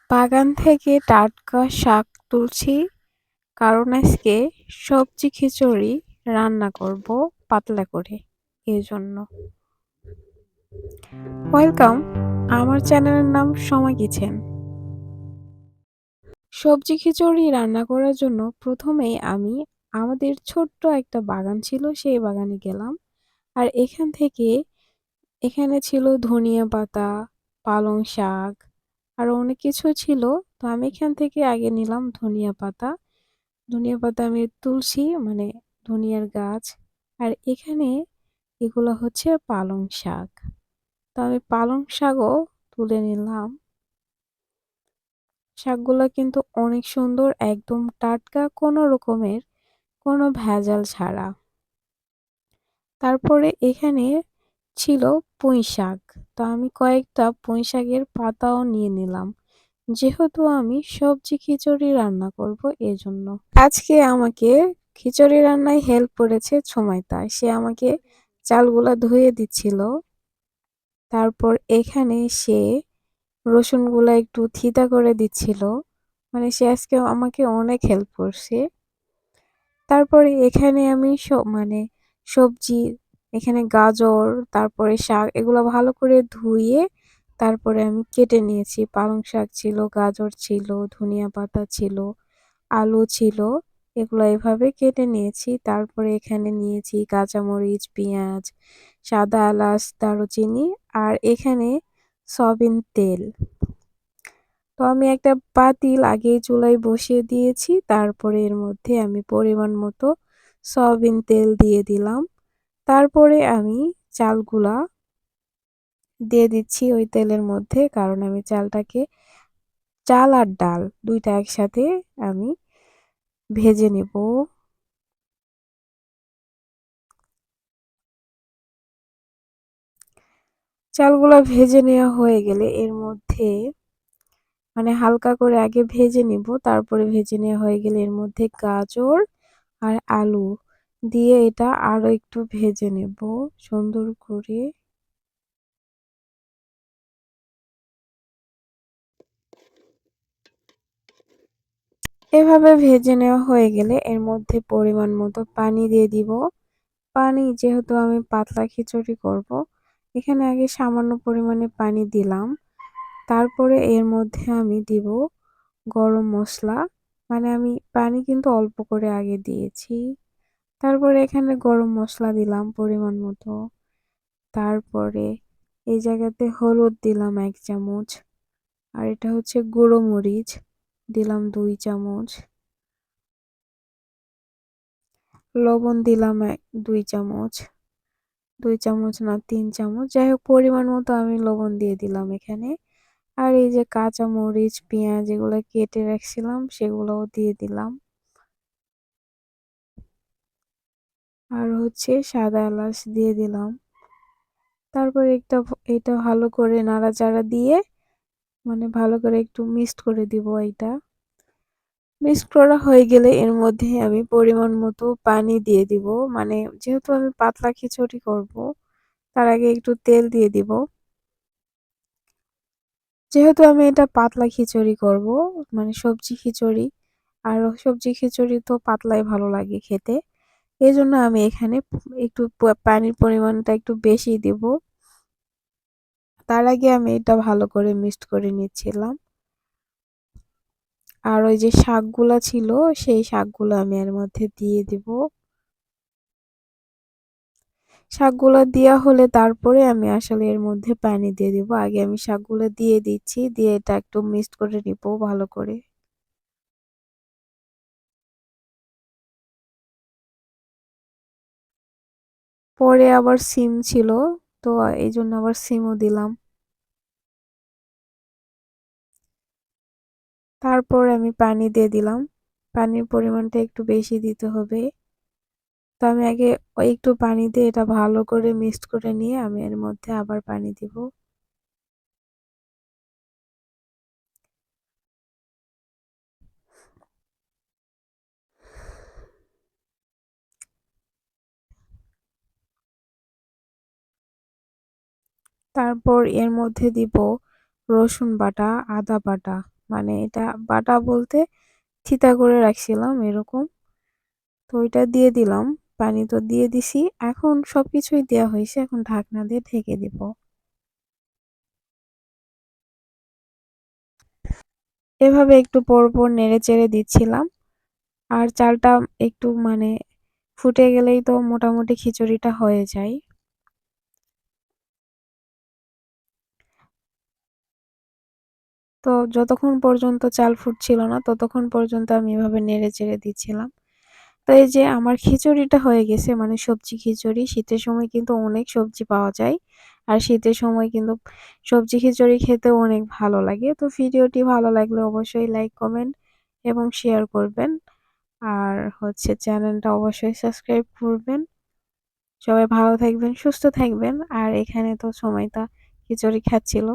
বাগান থেকে টাটকা শাক তুলছি কারণ আজকে সবজি খিচুড়ি রান্না করব পাতলা করে এজন্য। ওয়েলকাম, আমার চ্যানেলের নাম সময় কিচেন। সবজি খিচুড়ি রান্না করার জন্য প্রথমেই আমি আমাদের ছোট্ট একটা বাগান ছিল, সেই বাগানে গেলাম। আর এখানে ছিল ধনিয়া পাতা, পালং শাক, আরো অনেক কিছু ছিল। তো আমি এখান থেকে আগে নিলাম ধনিয়া পাতা। ধনিয়া পাতা আমি তুলছি, মানে ধনিয়ার গাছ। আর এগুলো হচ্ছে পালং শাক। তো আমি পালং শাকও তুলে নিলাম। শাকগুলো কিন্তু অনেক সুন্দর, একদম টাটকা, কোনো ভেজাল ছাড়া। তারপরে এখানে ছিল পুঁই শাক। তো আমি কয়েকটা পুঁই শাকের পাতাও নিয়ে নিলাম, যেহেতু আমি সবজি খিচুড়ি রান্না করব এজন্য। আজকে আমাকে খিচুড়ি রান্নায় হেল্প করেছে ছুমাইতা। সে আমাকে চালগুলা ধুয়ে দিচ্ছিল। তারপর এখানে সে রসুনগুলা একটু থিতা করে দিচ্ছিল। মানে সে আজকে আমাকে অনেক হেল্প করছে। তারপরে এখানে আমি সবজি, এখানে গাজর, তারপরে শাক, এগুলো ভালো করে ধুয়ে তারপরে আমি কেটে নিয়েছি। পালং শাক ছিল, গাজর ছিল, ধনিয়া পাতা ছিল, আলু ছিল, এগুলো এভাবে কেটে নিয়েছি। তারপরে এখানে নিয়েছি কাঁচামরিচ, পেঁয়াজ, সাদা এলাচ, দারুচিনি, আর এখানে সয়াবিন তেল। তো আমি একটা পাতিল আগেই চুলায় বসিয়ে দিয়েছি। তারপরে এর মধ্যে আমি পরিমাণ মতো সয়াবিন তেল দিয়ে দিলাম। তারপরে আমি চালগুলা দিয়ে দিচ্ছি ওই তেলের মধ্যে, কারণ আমি চাল আর ডাল ২ টা একসাথে আমি ভেজে নেব। চালগুলা ভেজে নেওয়া হয়ে গেলে এর মধ্যে, মানে হালকা করে আগে ভেজে নিব, তারপরে ভেজে নেওয়া হয়ে গেলে এর মধ্যে গাজর আর আলু দিয়ে এটা আরো একটু ভেজে নেব সুন্দর করে। এভাবে ভেজে নেওয়া হয়ে গেলে এর মধ্যে পরিমাণ মতো পানি দিয়ে দিব। পানি, যেহেতু আমি পাতলা খিচুড়ি করব, এখানে আগে সামান্য পরিমাণে পানি দিলাম। তারপরে এর মধ্যে আমি দিব গরম মসলা। মানে আমি পানি কিন্তু অল্প করে আগে দিয়েছি। তারপরে এখানে গরম মসলা দিলাম পরিমাণ মতো। তারপরে এই জায়গাতে হলুদ দিলাম ১ চামচ। আর এটা হচ্ছে গুঁড়ো মরিচ, দিলাম ২ চামচ। লবণ দিলাম ২ চামচ। ২ চামচ না ৩ চামচ। যাই হোক, পরিমাণ মতো আমি লবণ দিয়ে দিলাম এখানে। আর এই যে কাঁচা মরিচ, পেঁয়াজ, এগুলো কেটে রাখছিলাম সেগুলোও দিয়ে দিলাম। আর হচ্ছে সাদা এলাচ দিয়ে দিলাম। তারপর এটা ভালো করে নাড়াচাড়া দিয়ে, মানে ভালো করে একটু মিক্সড করে দিব এইটা। মিক্সড করা হয়ে গেলে এর মধ্যে আমি পরিমাণ মতো পানি দিয়ে দিব। মানে যেহেতু আমি পাতলা খিচুড়ি করব, তার আগে একটু তেল দিয়ে দিব। যেহেতু আমি এটা পাতলা খিচুড়ি করব, মানে সবজি খিচুড়ি, আর সবজি খিচুড়ি তো পাতলাই ভালো লাগে খেতে। এজন্য আমি এখানে একটু পানির পরিমাণটা একটু বেশি দিব। তার আগে আমি এটা ভালো করে মিক্সড করে নিচ্ছিলাম। আর ওই যে শাকগুলা ছিল, সেই শাকগুলো আমি এর মধ্যে দিয়ে দিব। শাকগুলো দেওয়া হলে তারপরে আমি আসলে এর মধ্যে পানি দিয়ে দিব। আগে আমি শাকগুলো দিয়ে দিচ্ছি, দিয়ে এটা একটু মিক্সড করে নিব ভালো করে। পরে আবার সিম ছিল, তো এইজন্য আবার সিমও দিলাম। তারপর আমি পানি দিয়ে দিলাম। পানির পরিমাণটা একটু বেশি দিতে হবে। তো আমি আগে একটু পানি দিয়ে এটা ভালো করে মিক্সড করে নিয়ে আমি এর মধ্যে আবার পানি দিব। তারপর এর মধ্যে দিব রসুন বাটা, আদা বাটা। মানে এটা বাটা বলতে থিতা করে রাখছিলাম এরকম। তো ওইটা দিয়ে দিলাম। পানি তো দিয়ে দিছি। এখন সবকিছুই দেয়া হইছে। এখন ঢাকনা দিয়ে ঢেকে দিব। এভাবে একটু পরপর নেড়েচেড়ে দিচ্ছিলাম। আর চালটা একটু মানে ফুটে গেলেই তো মোটামুটি খিচুড়িটা হয়ে যায়। তো যতক্ষণ পর্যন্ত চাল ফুটছিল না ততক্ষণ পর্যন্ত আমি এভাবে নেড়েচেড়ে দিচ্ছিলাম। তো এই যে আমার খিচুড়িটা হয়ে গেছে মানে সবজি খিচুড়ি। শীতের সময় কিন্তু অনেক সবজি পাওয়া যায়। আর শীতের সময় কিন্তু সবজি খিচুড়ি খেতেও অনেক ভালো লাগে। তো ভিডিওটি ভালো লাগলে অবশ্যই লাইক, কমেন্ট এবং শেয়ার করবেন। আর হচ্ছে চ্যানেলটা অবশ্যই সাবস্ক্রাইব করবেন। সবাই ভালো থাকবেন, সুস্থ থাকবেন। আর এখানে তো সময়টা খিচুড়ি খাচ্ছিল।